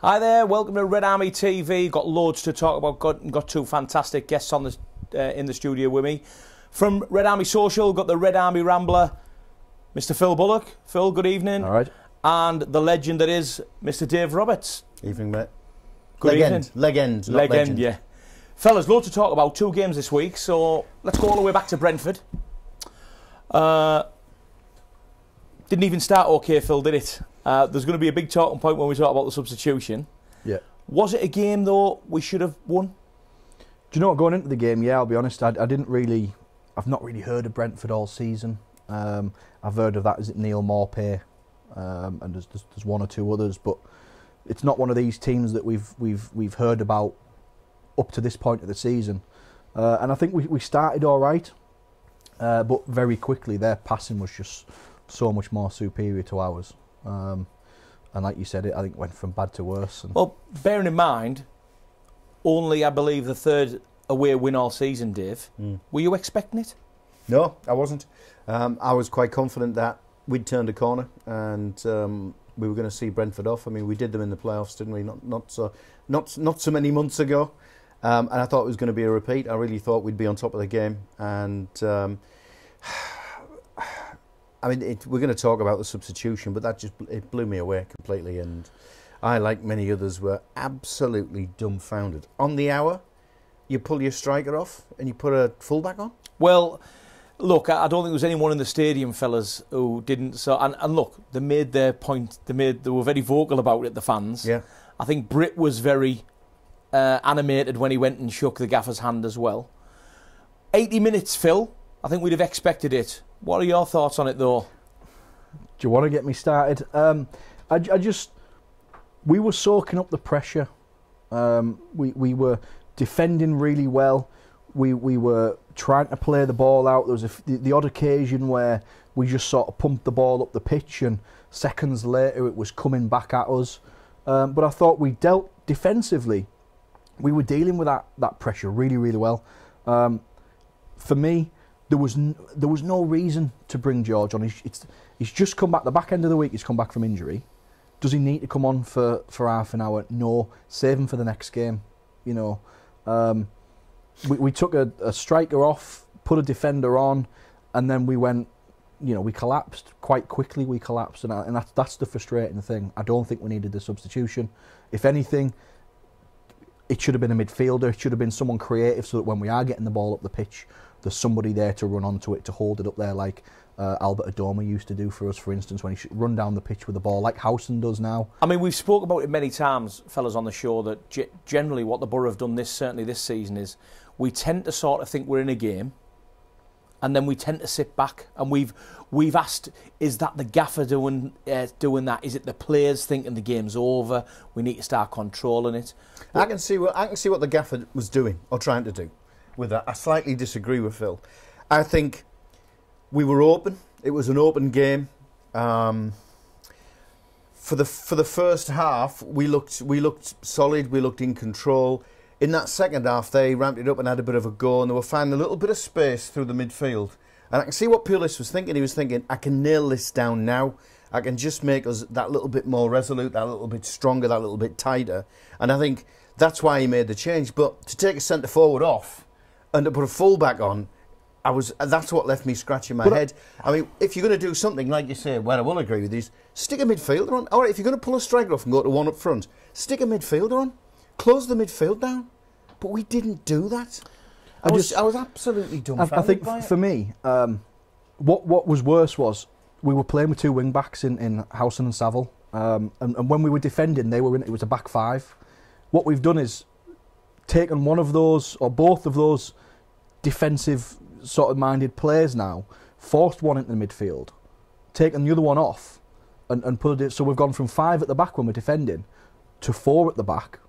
Hi there, welcome to Red Army TV. Got loads to talk about. Got two fantastic guests on in the studio with me. From Red Army Social, got the Red Army Rambler, Mr. Phil Bullock. Phil, good evening. All right. And the legend that is Mr. Dave Roberts. Evening, mate. Good evening. Legend, not legend, legend. yeah. Fellas, loads to talk about. Two games this week, so let's go all the way back to Brentford. Didn't even start okay, Phil, did it? There's going to be a big talking point when we talk about the substitution. Yeah. Was it a game, though, we should have won? Do you know what, going into the game, yeah, I'll be honest, I've not really heard of Brentford all season. I've heard of that, is it Neil Maupay, and there's one or two others, but it's not one of these teams that we've heard about up to this point of the season. And I think we started all right, but very quickly their passing was just so much more superior to ours. And like you said, I think went from bad to worse. Well, bearing in mind, only, I believe, the third away win all season, Dave. Were you expecting it? No, I wasn't. I was quite confident that we'd turned a corner and we were going to see Brentford off. I mean, we did them in the playoffs, didn't we? Not so many months ago. And I thought it was going to be a repeat. I really thought we'd be on top of the game. And I mean, we're going to talk about the substitution, but it blew me away completely. And I, like many others, were absolutely dumbfounded. On the hour, you pull your striker off and you put a fullback on? Well, look, I don't think there was anyone in the stadium, fellas, who didn't. So, and look, they made their point. They were very vocal about it, the fans. Yeah. I think Britt was very animated when he went and shook the gaffer's hand as well. 80 minutes, Phil. I think we'd have expected it. What are your thoughts on it, though? Do you want to get me started? We were soaking up the pressure. We were defending really well. We were trying to play the ball out. There was the odd occasion where we just sort of pumped the ball up the pitch and seconds later it was coming back at us. But I thought we dealt defensively. We were dealing with that pressure really, really well. For me, there was no reason to bring George on. He's just come back. The back end of the week, he's come back from injury. Does he need to come on for half an hour? No. Save him for the next game. You know, we took a striker off, put a defender on, and then we went. You know, we collapsed quite quickly. We collapsed, and that's the frustrating thing. I don't think we needed the substitution. If anything, it should have been a midfielder. It should have been someone creative, so that when we are getting the ball up the pitch, there's somebody there to run onto it, to hold it up there, like Albert Adoma used to do for us, for instance, when he should run down the pitch with the ball, like Howson does now. I mean, we've spoke about it many times, fellas, on the show, that generally what the Boro have done certainly this season, is we tend to sort of think we're in a game, and then we tend to sit back, and we've asked, is that the gaffer doing that? Is it the players thinking the game's over? We need to start controlling it. I can see what the gaffer was doing or trying to do with that. I slightly disagree with Phil. I think we were open. It was an open game. For the first half, we looked solid. We looked in control. In that second half, they ramped it up and had a bit of a go, and they were finding a little bit of space through the midfield. And I can see what Pulis was thinking. He was thinking, I can nail this down now. I can just make us that little bit more resolute, that little bit stronger, that little bit tighter. And I think that's why he made the change. But to take a centre forward off and to put a fullback on, that's what left me scratching my head. I mean, if you're going to do something, like you say, well, I will agree with these, stick a midfielder on. All right, if you're going to pull a striker off and go to one up front, stick a midfielder on. Close the midfield down. But we didn't do that. I was absolutely dumbfounded. I think for me, what was worse was we were playing with two wing backs in Howson and Saville, and when we were defending, it was a back five. What we've done is taken one of those or both of those defensive sort of minded players now, forced one into the midfield, taken the other one off, and put it. So we've gone from 5 at the back when we're defending to 4 at the back.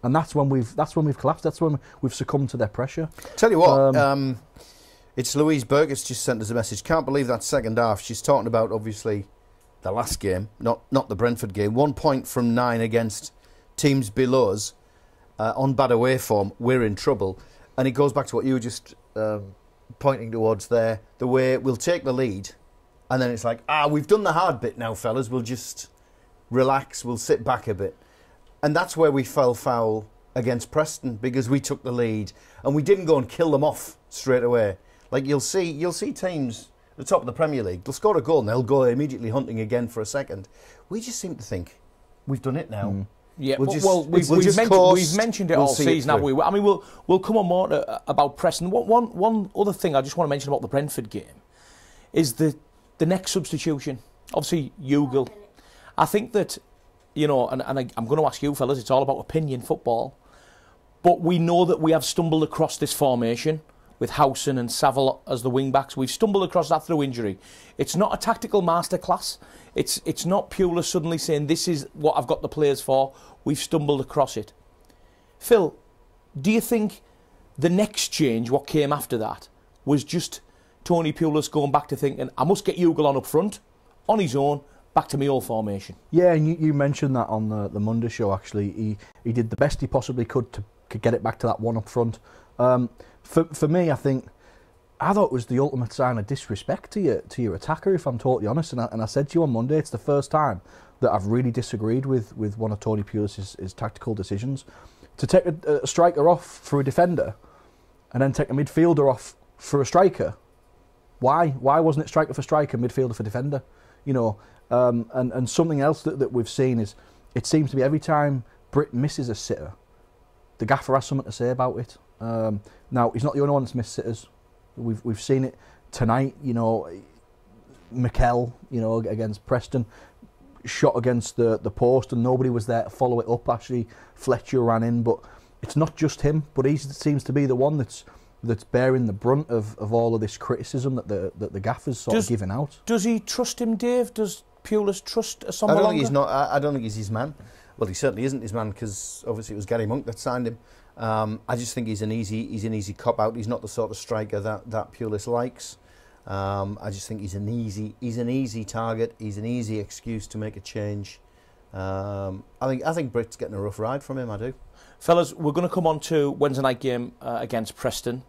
And that's when we've collapsed. That's when we've succumbed to their pressure. Tell you what, it's Louise Burgess just sent us a message. Can't believe that second half. She's talking about obviously the last game, not the Brentford game. 1 point from 9 against teams below us on bad away form. We're in trouble, and it goes back to what you were just pointing towards there. The way we'll take the lead, and then it's like, we've done the hard bit now, fellas. We'll just relax. We'll sit back a bit. And that's where we fell foul against Preston, because we took the lead and we didn't go and kill them off straight away. Like you'll see teams at the top of the Premier League, they'll score a goal and they'll go immediately hunting again for a second. We just seem to think we've done it now. Yeah, we've mentioned it all season, haven't we? I mean, we'll come on more about Preston. One other thing I just want to mention about the Brentford game is the next substitution. Obviously, Ugle. I think that, you know, and I'm going to ask you fellas, it's all about opinion football, but we know that we have stumbled across this formation with Howson and Savile as the wing-backs. We've stumbled across that through injury. It's not a tactical masterclass. It's not Pulis suddenly saying, this is what I've got the players for. We've stumbled across it. Phil, do you think the next change, what came after that, was just Tony Pulis going back to thinking, I must get Ugle on up front, on his own, back to my old formation? Yeah, and you mentioned that on the Monday show, actually. He did the best he possibly could to get it back to that one up front. For me, I thought it was the ultimate sign of disrespect to your attacker, if I'm totally honest. And I said to you on Monday, it's the first time that I've really disagreed with one of Tony Pulis' tactical decisions. To take a striker off for a defender and then take a midfielder off for a striker. Why? Why wasn't it striker for striker, midfielder for defender? You know, and something else that we've seen is, it seems to be every time Britt misses a sitter, the gaffer has something to say about it. Now, he's not the only one that's missed sitters. We've seen it tonight, you know, Mikel, you know, against Preston, shot against the post and nobody was there to follow it up. Actually, Fletcher ran in, but it's not just him, but he seems to be the one that's bearing the brunt of all of this criticism that the gaffer's sort of giving out. Does he trust him, Dave? Does Pulis trust Asamoah? I don't think he's his man. Well, he certainly isn't his man, because obviously it was Gary Monk that signed him. I just think he's an easy cop out. He's not the sort of striker that Pulis likes. I just think he's an easy target. He's an easy excuse to make a change. I think Britt's getting a rough ride from him. I do. Fellas, we're going to come on to Wednesday night game against Preston.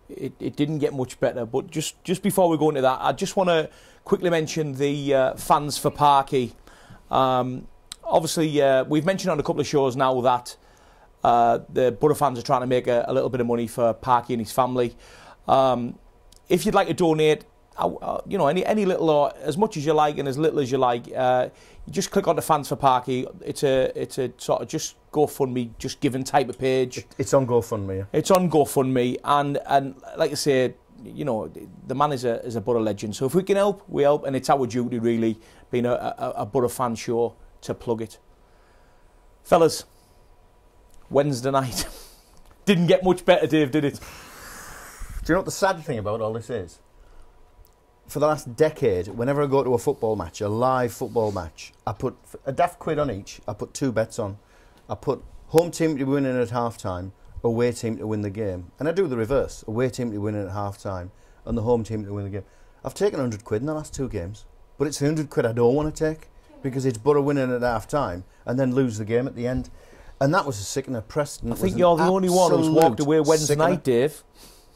It didn't get much better, but just before we go into that, I just want to quickly mention the fans for Parky. Obviously, we've mentioned on a couple of shows now that the Boro fans are trying to make a little bit of money for Parky and his family. If you'd like to donate, you know, any little or as much as you like and as little as you like, you just click on the Fans for Parky. It's a sort of just GoFundMe, just giving type of page. It's on GoFundMe. Yeah. It's on GoFundMe, and like I say, you know, the man is a Boro legend. So if we can help, we help, and it's our duty really, being a Boro fan show, to plug it. Fellas, Wednesday night didn't get much better, Dave, did it? Do you know what the sad thing about all this is? For the last decade, whenever I go to a football match, a live football match, I put a daft quid on each. I put 2 bets on. I put home team to win in at half-time, away team to win the game. And I do the reverse, away team to win in at half-time and the home team to win the game. I've taken 100 quid in the last 2 games, but it's the 100 quid I don't want to take, because it's Boro winning at half-time and then lose the game at the end. And that was a sickener. Preston. I think you're the only one who's walked away Wednesday night, Dave,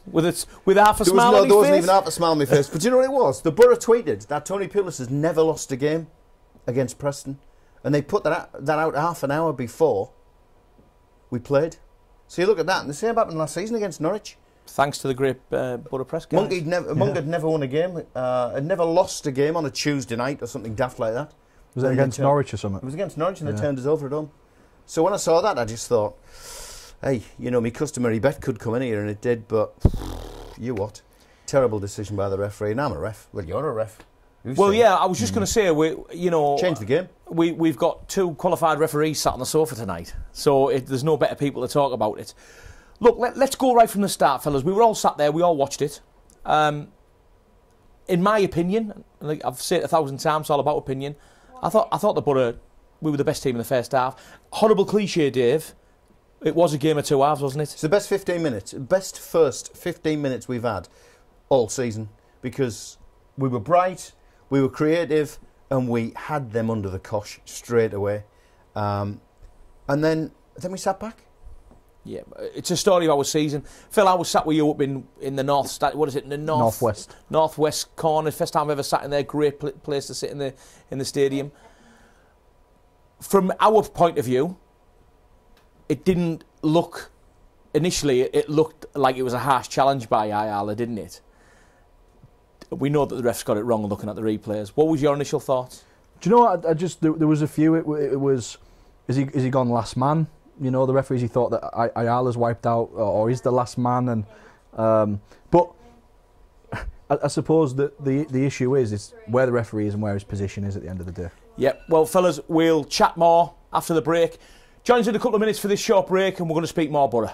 with half a smile on his face. There wasn't even half a smile on my face. But do you know what it was? The Boro tweeted that Tony Pulis has never lost a game against Preston, and they put that out half an hour before we played. So you look at that, and the same happened last season against Norwich. Thanks to the great Boro press guys. Monk had never won a game. Had never lost a game on a Tuesday night or something daft like that. Was it against Norwich or something? It was against Norwich, and they turned us over at home. So when I saw that, I just thought, hey, you know, my customary bet could come in here, and it did, but you what? Terrible decision by the referee, and I'm a ref. Well, you're a ref. Well, yeah, I was just going to say, change the game. We've got 2 qualified referees sat on the sofa tonight, so there's no better people to talk about it. Look, let's go right from the start, fellas. We were all sat there, we all watched it. In my opinion, like I've said it 1,000 times, it's all about opinion. I thought the Boro, we were the best team in the first half. Horrible cliche, Dave. It was a game of 2 halves, wasn't it? It's the best 15 minutes, best first 15 minutes we've had all season, because we were bright, we were creative, and we had them under the cosh straight away. And then we sat back. Yeah, it's a story of our season. Phil, I was sat with you up in the north, what is it, in the northwest corner. First time I've ever sat in there. Great place to sit in the stadium. From our point of view, it didn't look... Initially, it looked like it was a harsh challenge by Ayala, didn't it? We know that the refs got it wrong looking at the replays. What was your initial thoughts? Do you know what? There was a few. It was, is he gone last man? You know, the referees, he thought that Ayala's wiped out, or is the last man. And but I suppose that the issue is where the referee is and where his position is at the end of the day. Yep. Well, fellas, we'll chat more after the break. Join us in a couple of minutes for this short break, and we're going to speak more Boro.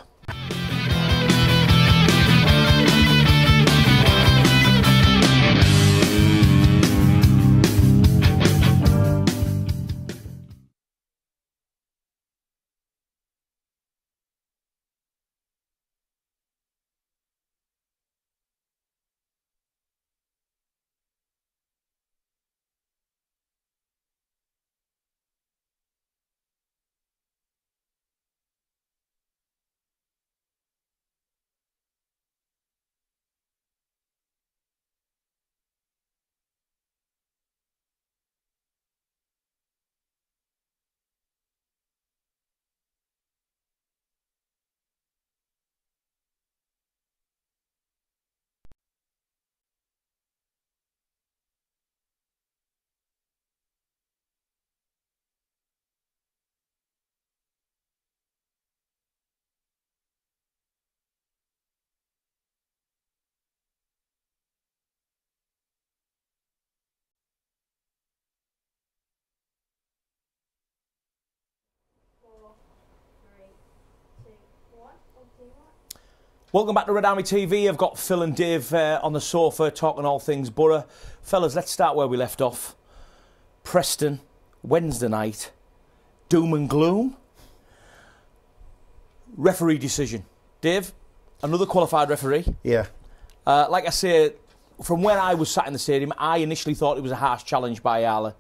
Welcome back to Red Army TV. I've got Phil and Dave on the sofa talking all things Boro. Fellas, let's start where we left off. Preston, Wednesday night, doom and gloom. Referee decision. Dave, another qualified referee. Yeah. Like I say, from where I was sat in the stadium, I initially thought it was a harsh challenge by Ayala.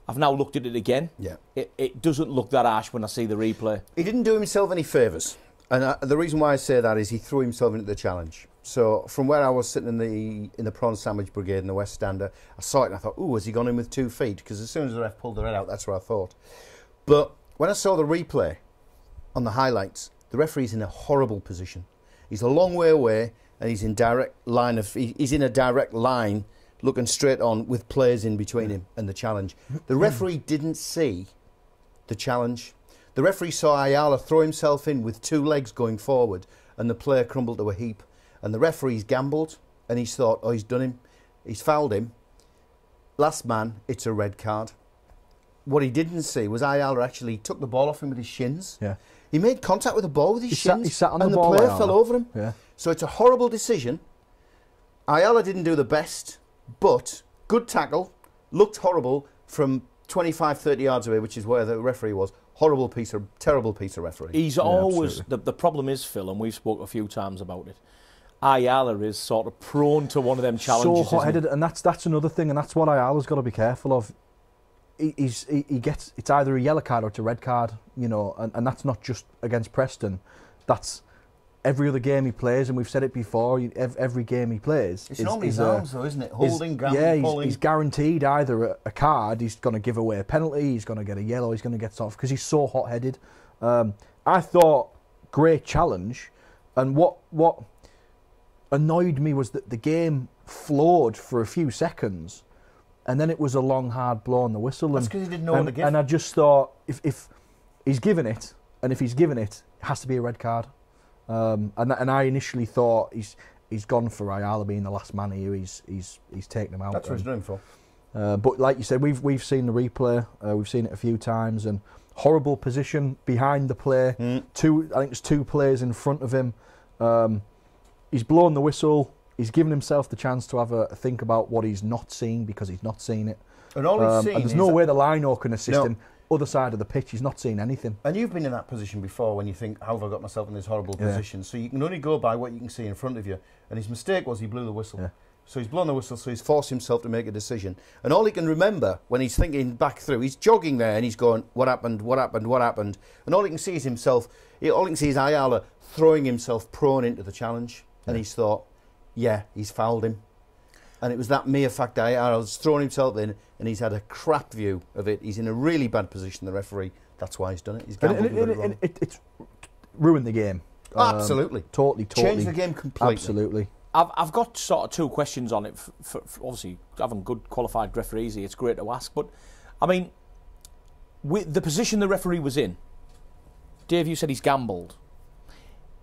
I've now looked at it again. Yeah. It doesn't look that harsh when I see the replay. He didn't do himself any favours. And the reason why I say that is he threw himself into the challenge. So from where I was sitting in the prawn sandwich brigade in the West Stander, I saw it and I thought, ooh, has he gone in with 2 feet? Because as soon as the ref pulled the red out, that's what I thought. But when I saw the replay on the highlights, the referee's in a horrible position. He's a long way away and he's in he's in a direct line looking straight on with players in between him and the challenge. The referee didn't see the challenge. The referee saw Ayala throw himself in with 2 legs going forward and the player crumbled to a heap. And the referee's gambled and he's thought, oh, he's done him. He's fouled him. Last man, it's a red card. What he didn't see was Ayala actually took the ball off him with his shins. Yeah. He made contact with the ball with his shins. He sat on and the ball, player Ayala fell over him. Yeah. So it's a horrible decision. Ayala didn't do the best, but good tackle. Looked horrible from 25, 30 yards away, which is where the referee was. Terrible piece of referee. He's always... The problem is, Phil, and we've spoke a few times about it, Ayala is sort of prone to one of them challenges. So hot-headed, and that's another thing, and that's what Ayala's got to be careful of. He gets... It's either a yellow card or it's a red card, you know, and that's not just against Preston. That's every other game he plays, and we've said it before, every game he plays... It's normally his arms, though, isn't it? Holding, grabbing, pulling... He's guaranteed either a card, he's going to give away a penalty, he's going to get a yellow, he's going to get soft, because he's so hot-headed. I thought, great challenge, and what annoyed me was that the game flowed for a few seconds, and then it was a long, hard blow on the whistle. That's because he didn't know what to give. And I just thought, if he's given it, and if he's given it, it has to be a red card. And I initially thought he's gone for Ayala being the last man here. He's taken him out. That's what he's doing for. But like you said, we've seen the replay. We've seen it a few times, and horrible position behind the play. I think there's 2 players in front of him. He's blown the whistle. He's given himself the chance to have a think about what he's not seen, because he's not seen it. And all he's seen and there's no way the line can assist him. Other side of the pitch, he's not seen anything. And you've been in that position before when you think, how have I got myself in this horrible position? So you can only go by what you can see in front of you. And his mistake was he blew the whistle. Yeah. So he's blown the whistle, so he's forced himself to make a decision. And all he can remember when he's thinking back through, he's jogging there and he's going, what happened, what happened, what happened? And all he can see is himself, all he can see is Ayala throwing himself prone into the challenge. And he's thought, yeah, he's fouled him. and it was that mere fact that Ayala's thrown himself in, and he's had a crap view of it. He's in a really bad position, the referee. That's why he's done it. He's gambled and got it wrong. It's ruined the game. Absolutely. Totally. Changed the game completely. Absolutely. I've got sort of two questions on it. For obviously, having good qualified referees, it's great to ask. But, I mean, with the position the referee was in, Dave, you said he's gambled.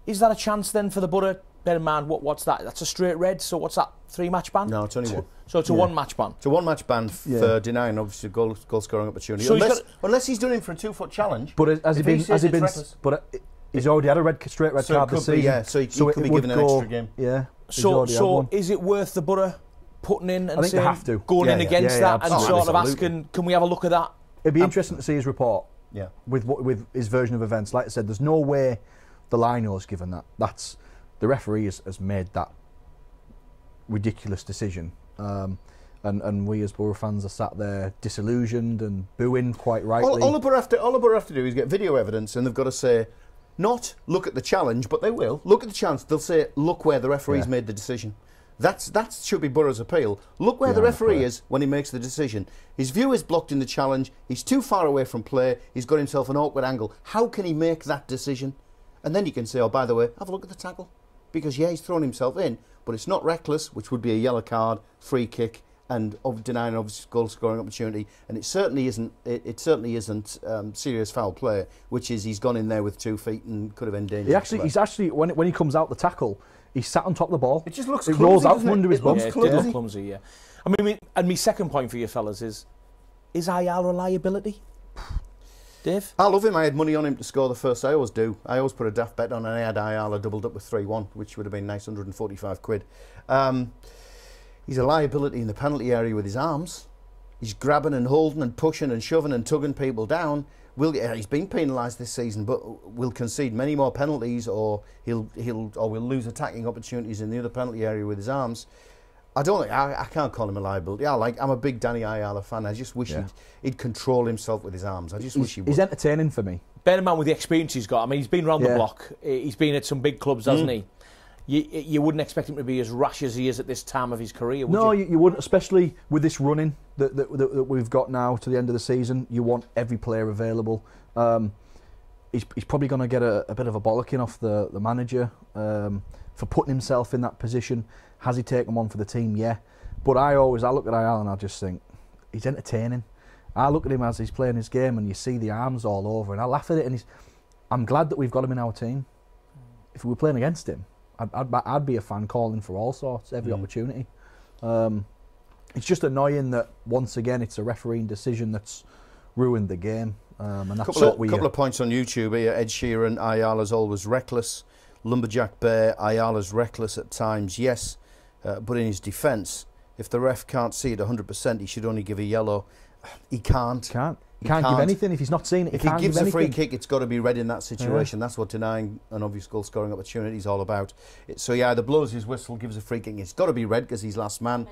Is that a chance then for the Boro? Bear in mind, what's that? That's a straight red, so what's that, 3-match ban? No, it's only one. So it's a 1-match ban? It's a 1-match ban for denying, obviously, goal scoring opportunity. So unless he's doing it for a 2-foot challenge. But he's already had a straight red card this season. So he could be given an extra game. Yeah. So is it worth the Boro putting in and saying, have to. going in against that and sort of absolutely. asking, can we have a look at that? It'd be interesting to see his report. Yeah. With his version of events. Like I said, there's no way the lino's given that. That's the referee has made that ridiculous decision. And we as Boro fans are sat there disillusioned and booing quite rightly. All the Boro have to do is get video evidence, and they've got to say, not look at the challenge, but they will. Look at the challenge. They'll say, look where the referee's made the decision. That should be Boro's appeal. Look where the referee is when he makes the decision. His view is blocked in the challenge. He's too far away from play. He's got himself an awkward angle. How can he make that decision? And then you can say, oh, by the way, have a look at the tackle. Because, he's thrown himself in, but it's not reckless, which would be a yellow card, free kick, and denying obvious goal-scoring opportunity. And it certainly isn't. It certainly isn't serious foul play, which is he's gone in there with 2 feet and could have endangered. He's actually when he comes out the tackle, he's sat on top of the ball. It just looks. It clumsy, rolls out from it? under his bum. Yeah, it did look clumsy. Yeah. I mean, and my second point for you fellas is Ayala a liability? Dave? I love him. I had money on him to score the first. I always do. I always put a daft bet on, and I had Ayala doubled up with 3-1, which would have been nice, 145 quid. He's a liability in the penalty area with his arms. He's grabbing and holding and pushing and shoving and tugging people down. He's been penalised this season, but will concede many more penalties, or we'll lose attacking opportunities in the other penalty area with his arms. I can't call him a liability. I'm a big Danny Ayala fan. I just wish he'd control himself with his arms. I just wish he would. He's entertaining for me. Bear in mind with the experience he's got. I mean, he's been around the block. He's been at some big clubs, hasn't he? You wouldn't expect him to be as rash as he is at this time of his career, would you? You wouldn't, especially with this running that we've got now to the end of the season. You want every player available. He's probably going to get a bit of a bollocking off the manager for putting himself in that position. Has he taken one for the team? Yeah. But I look at Ayala and I just think, he's entertaining. I look at him as he's playing his game and you see the arms all over and I laugh at it, and I'm glad that we've got him in our team. If we were playing against him, I'd be a fan calling for all sorts, every opportunity. It's just annoying that, once again, it's a refereeing decision that's ruined the game. And that's couple of points on YouTube here. Ed Sheeran, Ayala's always reckless. Lumberjack Bear, Ayala's reckless at times, yes. But in his defence, if the ref can't see it 100%, he should only give a yellow. He can't. He can't give anything if he's not seen it. If he gives a free kick, it's got to be red in that situation. That's what denying an obvious goal-scoring opportunity is all about. So he either blows his whistle, gives a free kick. It's got to be red because he's last man,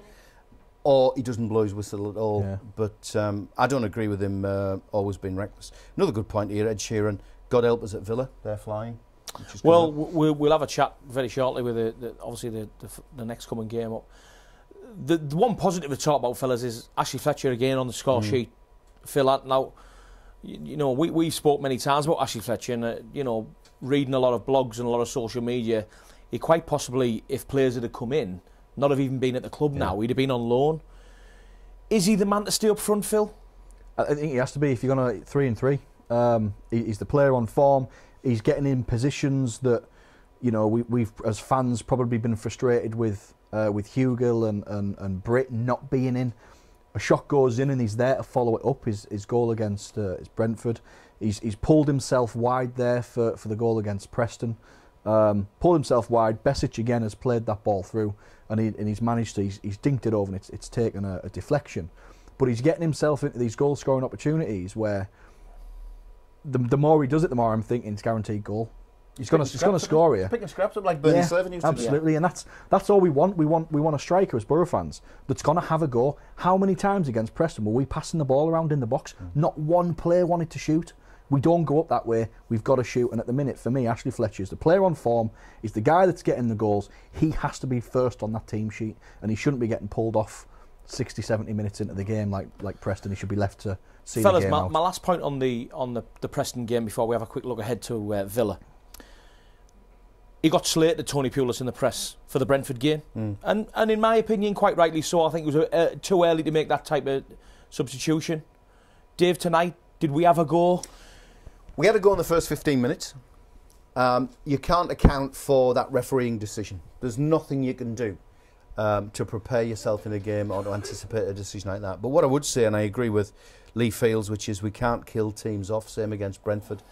or he doesn't blow his whistle at all. Yeah. But I don't agree with him always being reckless. Another good point here, Ed Sheeran. God help us at Villa. They're flying. Well, we'll have a chat very shortly with obviously the next coming game up. The one positive to talk about, fellas, is Ashley Fletcher again on the score sheet. Phil, now, we've spoke many times about Ashley Fletcher, and reading a lot of blogs and a lot of social media, he quite possibly, if players had come in, not have even been at the club now, he'd have been on loan. Is he the man to stay up front, Phil? I think he has to be if you're going to 3-3. He's the player on form. He's getting in positions that, we've as fans probably been frustrated with Hugill and Britt not being in. A shot goes in and he's there to follow it up. His goal against Brentford. He's pulled himself wide there for the goal against Preston. Pulled himself wide. Besic again has played that ball through, and he's managed to. He's dinked it over, and it's taken a deflection. But he's getting himself into these goal scoring opportunities where the more he does it, the more I'm thinking it's guaranteed goal. He's going to score here. Picking scraps up like Bernie Slavin used to do. Absolutely, and that's all we want. We want a striker as Boro fans that's going to have a go. How many times against Preston were we passing the ball around in the box? Not one player wanted to shoot. We don't go up that way. We've got to shoot. And at the minute, for me, Ashley Fletcher is the player on form. He's the guy that's getting the goals. He has to be first on that team sheet, and he shouldn't be getting pulled off 60, 70 minutes into the game like Preston. He should be left to see the game out. My last point on the Preston game before we have a quick look ahead to Villa. He got slated, Tony Pulis, in the press for the Brentford game, and in my opinion, quite rightly so. I think it was too early to make that type of substitution. Dave, tonight, did we have a go? We had a go in the first 15 minutes. You can't account for that refereeing decision. There's nothing you can do to prepare yourself in a game or to anticipate a decision like that. But what I would say, and I agree with Lee Fields, which is we can't kill teams off, same against Brentford.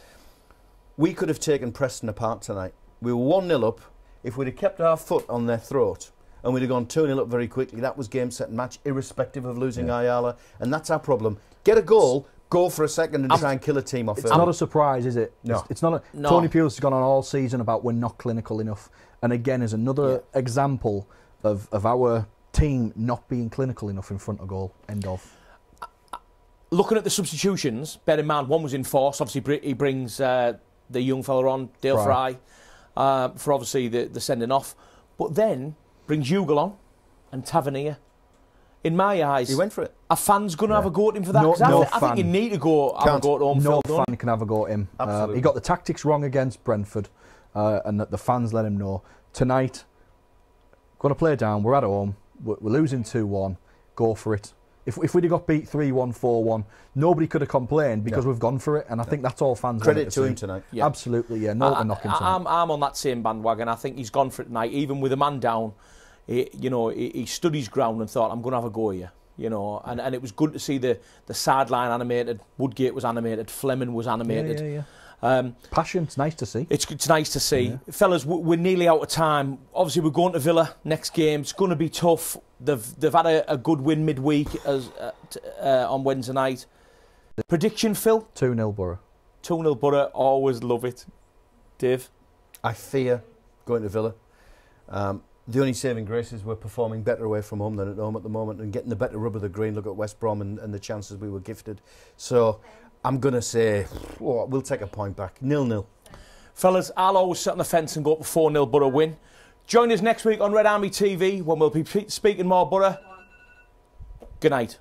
We could have taken Preston apart tonight. We were 1-0 up. If we'd have kept our foot on their throat and we'd have gone 2-0 up very quickly, that was game, set and match, irrespective of losing Ayala. And that's our problem. Get a goal, go for a second and try and kill a team off. It's not a surprise, is it? No. It's not. Tony Pulis has gone on all season about we're not clinical enough. And again, is another example of our team not being clinical enough in front of goal. End of. Looking at the substitutions, bear in mind one was in force. Obviously, he brings the young fella on, Dale Fry, for obviously the sending off. But then brings Hugo on and Tavernier. In my eyes, he went for it. A fan's going to have a go at him for that. I think you need to have a go at home. No fan can have a go at him. He got the tactics wrong against Brentford, and the fans let him know. Tonight, got to play down. We're at home. We're losing 2-1. Go for it. If we'd have got beat 3-1, 4-1, nobody could have complained because we've gone for it. And I think that's all fans want Credit to him tonight. Yeah. Absolutely, yeah. No one knocking tonight. I'm on that same bandwagon. I think he's gone for it tonight, even with a man down. He stood his ground and thought, I'm going to have a go here. And it was good to see the sideline animated. Woodgate was animated. Fleming was animated. Passion, it's nice to see. It's nice to see. Yeah. Fellas, we're nearly out of time. Obviously, we're going to Villa next game. It's going to be tough. They've had a good win midweek on Wednesday night. Prediction, Phil? 2-0 Boro. 2-0 Boro. Always love it. Dave? I fear going to Villa. The only saving grace is we're performing better away from home than at home at the moment and getting the better rub of the green. Look at West Brom and the chances we were gifted. So I'm going to say we'll take a point back. 0-0. Fellas, I'll always sit on the fence and go for 4-0 Boro win. Join us next week on Red Army TV when we'll be speaking more Boro. Good night.